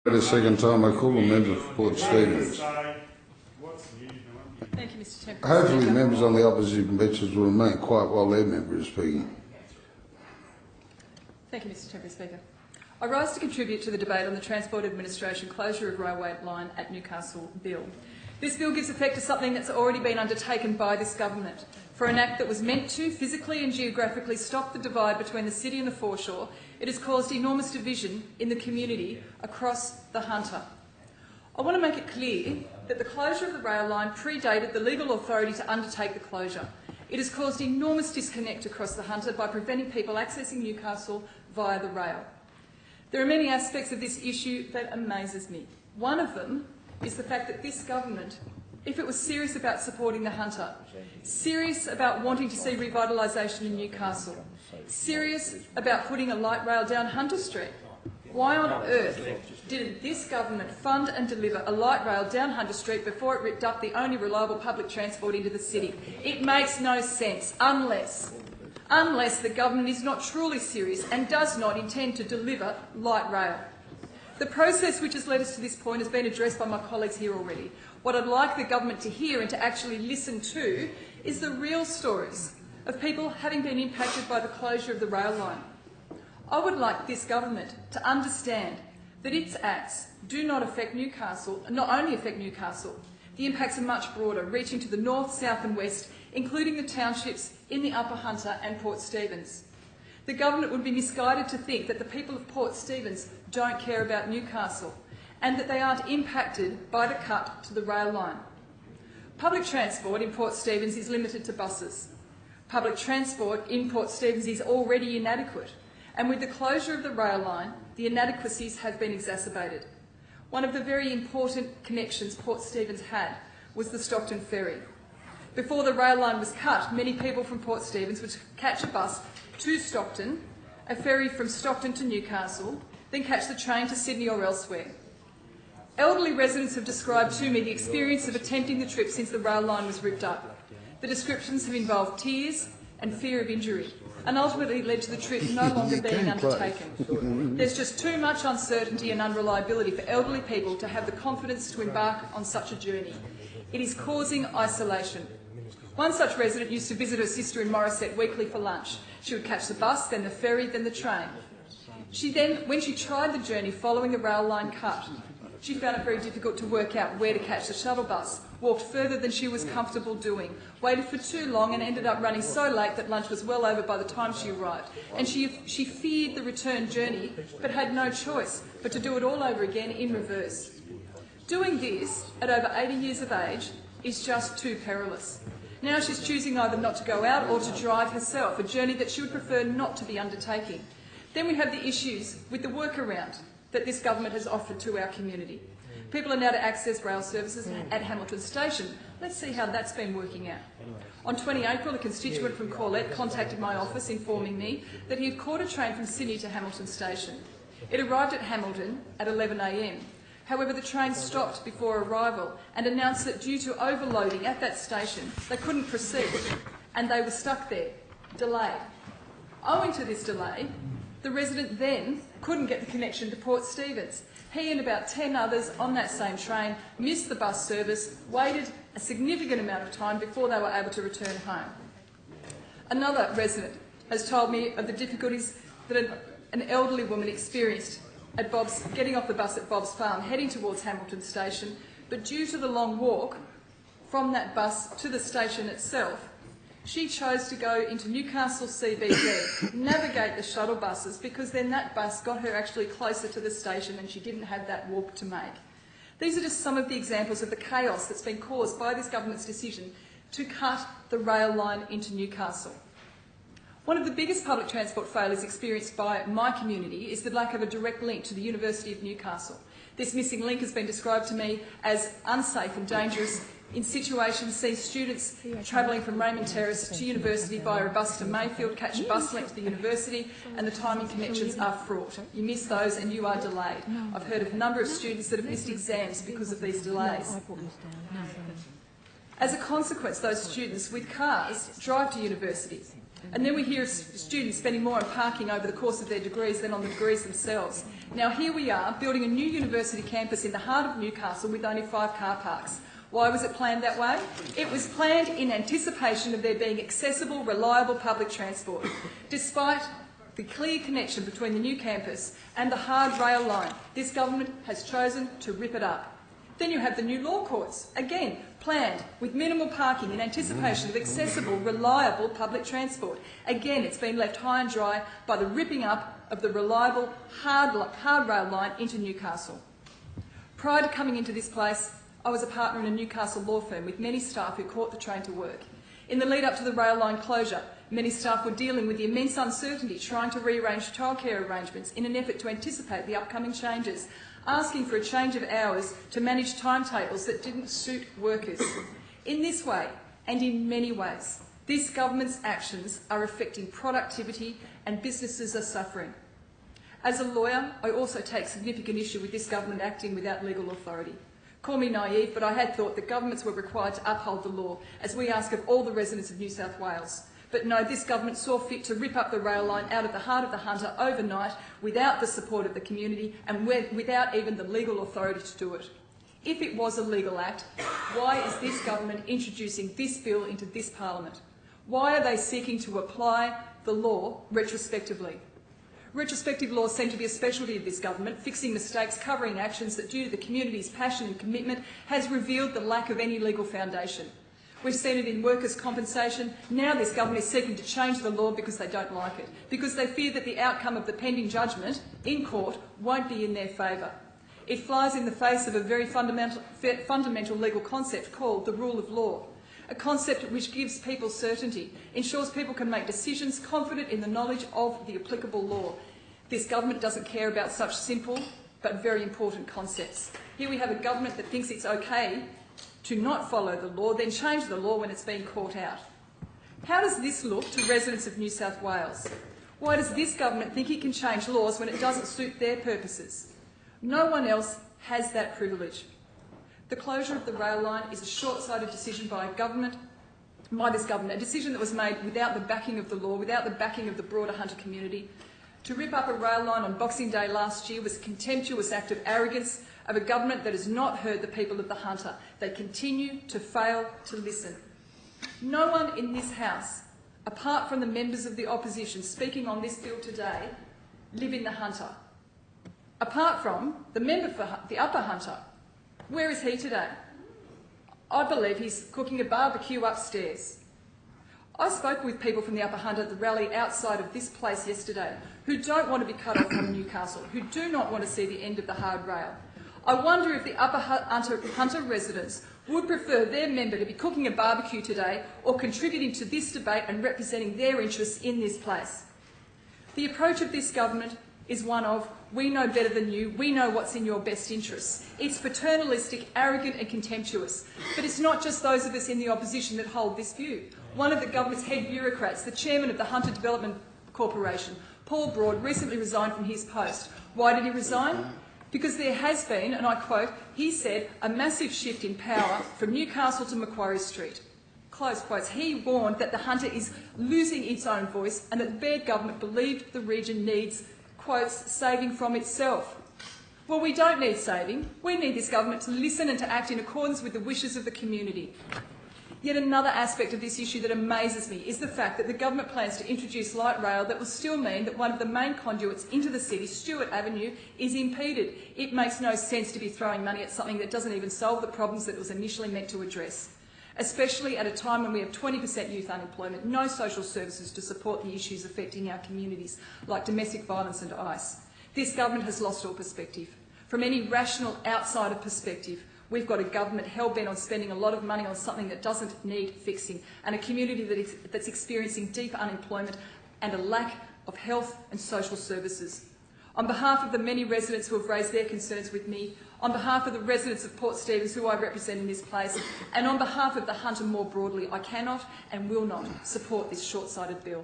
The second time I call them member for Port Stephens. Thank you, Mr. Chairman. Hopefully members on the opposition benches will remain quiet while their member is speaking. Thank you, Mr. Temporary Speaker. I rise to contribute to the debate on the Transport Administration closure of railway line at Newcastle bill. This bill gives effect to something that's already been undertaken by this government. For an act that was meant to physically and geographically stop the divide between the city and the foreshore, it has caused enormous division in the community across the Hunter. I want to make it clear that the closure of the rail line predated the legal authority to undertake the closure. It has caused enormous disconnect across the Hunter by preventing people accessing Newcastle via the rail. There are many aspects of this issue that amazes me. One of them is the fact that this government, if it was serious about supporting the Hunter, serious about wanting to see revitalisation in Newcastle, serious about putting a light rail down Hunter Street, why on earth didn't this government fund and deliver a light rail down Hunter Street before it ripped up the only reliable public transport into the city? It makes no sense unless the government is not truly serious and does not intend to deliver light rail. The process which has led us to this point has been addressed by my colleagues here already. What I'd like the government to hear and to actually listen to is the real stories of people having been impacted by the closure of the rail line. I would like this government to understand that its acts do not affect Newcastle, not only affect Newcastle. The impacts are much broader, reaching to the north, south and west, including the townships in the Upper Hunter and Port Stephens. The government would be misguided to think that the people of Port Stephens don't care about Newcastle and that they aren't impacted by the cut to the rail line. Public transport in Port Stephens is limited to buses. Public transport in Port Stephens is already inadequate, and with the closure of the rail line, the inadequacies have been exacerbated. One of the very important connections Port Stephens had was the Stockton ferry. Before the rail line was cut, many people from Port Stephens would catch a bus to Stockton, a ferry from Stockton to Newcastle, then catch the train to Sydney or elsewhere. Elderly residents have described to me the experience of attempting the trip since the rail line was ripped up. The descriptions have involved tears and fear of injury, and ultimately led to the trip no longer being undertaken. There's just too much uncertainty and unreliability for elderly people to have the confidence to embark on such a journey. It is causing isolation. One such resident used to visit her sister in Morisset weekly for lunch. She would catch the bus, then the ferry, then the train. When she tried the journey following the rail line cut, she found it very difficult to work out where to catch the shuttle bus, walked further than she was comfortable doing, waited for too long and ended up running so late that lunch was well over by the time she arrived. And she feared the return journey, but had no choice but to do it all over again in reverse. Doing this at over 80 years of age is just too perilous. Now she's choosing either not to go out or to drive herself, a journey that she would prefer not to be undertaking. Then we have the issues with the workaround that this government has offered to our community. People are now to access rail services at Hamilton Station. Let's see how that's been working out. On 20 April, a constituent from Corlett contacted my office informing me that he had caught a train from Sydney to Hamilton Station. It arrived at Hamilton at 11 a.m. However, the train stopped before arrival and announced that due to overloading at that station, they couldn't proceed and they were stuck there, delayed. Owing to this delay, the resident then couldn't get the connection to Port Stephens. He and about 10 others on that same train missed the bus service, waited a significant amount of time before they were able to return home. Another resident has told me of the difficulties that an elderly woman experienced at getting off the bus at Bob's Farm, heading towards Hamilton Station, but due to the long walk from that bus to the station itself, she chose to go into Newcastle CBD, navigate the shuttle buses, because then that bus got her actually closer to the station and she didn't have that walk to make. These are just some of the examples of the chaos that's been caused by this government's decision to cut the rail line into Newcastle. One of the biggest public transport failures experienced by my community is the lack of a direct link to the University of Newcastle. This missing link has been described to me as unsafe and dangerous in situations. See students travelling from Raymond Terrace to university via a bus to Mayfield, catch a bus link to the university, and the timing connections are fraught. You miss those and you are delayed. I've heard of a number of students that have missed exams because of these delays. As a consequence, those students with cars drive to universities. And then we hear of students spending more on parking over the course of their degrees than on the degrees themselves. Now here we are, building a new university campus in the heart of Newcastle with only 5 car parks. Why was it planned that way? It was planned in anticipation of there being accessible, reliable public transport. Despite the clear connection between the new campus and the hard rail line, this government has chosen to rip it up. Then you have the new law courts, again planned with minimal parking in anticipation of accessible, reliable public transport. Again, it's been left high and dry by the ripping up of the reliable hard rail line into Newcastle. Prior to coming into this place, I was a partner in a Newcastle law firm with many staff who caught the train to work. In the lead up to the rail line closure, many staff were dealing with the immense uncertainty trying to rearrange childcare arrangements in an effort to anticipate the upcoming changes, asking for a change of hours to manage timetables that didn't suit workers. In this way, and in many ways, this government's actions are affecting productivity and businesses are suffering. As a lawyer, I also take significant issue with this government acting without legal authority. Call me naive, but I had thought that governments were required to uphold the law, as we ask of all the residents of New South Wales. But no, this government saw fit to rip up the rail line out of the heart of the Hunter overnight without the support of the community and without even the legal authority to do it. If it was a legal act, why is this government introducing this bill into this parliament? Why are they seeking to apply the law retrospectively? Retrospective laws seem to be a specialty of this government, fixing mistakes, covering actions that, due to the community's passion and commitment, has revealed the lack of any legal foundation. We've seen it in workers' compensation. Now this government is seeking to change the law because they don't like it, because they fear that the outcome of the pending judgment in court won't be in their favour. It flies in the face of a very fundamental legal concept called the rule of law, a concept which gives people certainty, ensures people can make decisions confident in the knowledge of the applicable law. This government doesn't care about such simple but very important concepts. Here we have a government that thinks it's okay to not follow the law, then change the law when it's been caught out. How does this look to residents of New South Wales? Why does this government think it can change laws when it doesn't suit their purposes? No one else has that privilege. The closure of the rail line is a short-sighted decision by this government, a decision that was made without the backing of the law, without the backing of the broader Hunter community. To rip up a rail line on Boxing Day last year was a contemptuous act of arrogance of a government that has not heard the people of the Hunter. They continue to fail to listen. No one in this House, apart from the members of the opposition speaking on this bill today, live in the Hunter. Apart from the member for the Upper Hunter. Where is he today? I believe he's cooking a barbecue upstairs. I spoke with people from the Upper Hunter at the rally outside of this place yesterday who don't want to be cut off from Newcastle, who do not want to see the end of the hard rail. I wonder if the Upper Hunter residents would prefer their member to be cooking a barbecue today or contributing to this debate and representing their interests in this place. The approach of this government is one of, we know better than you, we know what's in your best interests. It's paternalistic, arrogant and contemptuous. But it's not just those of us in the opposition that hold this view. One of the government's head bureaucrats, the chairman of the Hunter Development Corporation, Paul Broad, recently resigned from his post. Why did he resign? Because there has been, and I quote, he said, a massive shift in power from Newcastle to Macquarie Street. Close quotes. He warned that the Hunter is losing its own voice and that the Baird government believed the region needs, quotes, saving from itself. Well, we don't need saving. We need this government to listen and to act in accordance with the wishes of the community. Yet another aspect of this issue that amazes me is the fact that the government plans to introduce light rail that will still mean that one of the main conduits into the city, Stewart Avenue, is impeded. It makes no sense to be throwing money at something that doesn't even solve the problems that it was initially meant to address, especially at a time when we have 20% youth unemployment, no social services to support the issues affecting our communities, like domestic violence and ICE. This government has lost all perspective. From any rational outsider perspective, we've got a government hell-bent on spending a lot of money on something that doesn't need fixing, and a community that's experiencing deep unemployment and a lack of health and social services. On behalf of the many residents who have raised their concerns with me, on behalf of the residents of Port Stephens who I represent in this place, and on behalf of the Hunter more broadly, I cannot and will not support this short-sighted bill.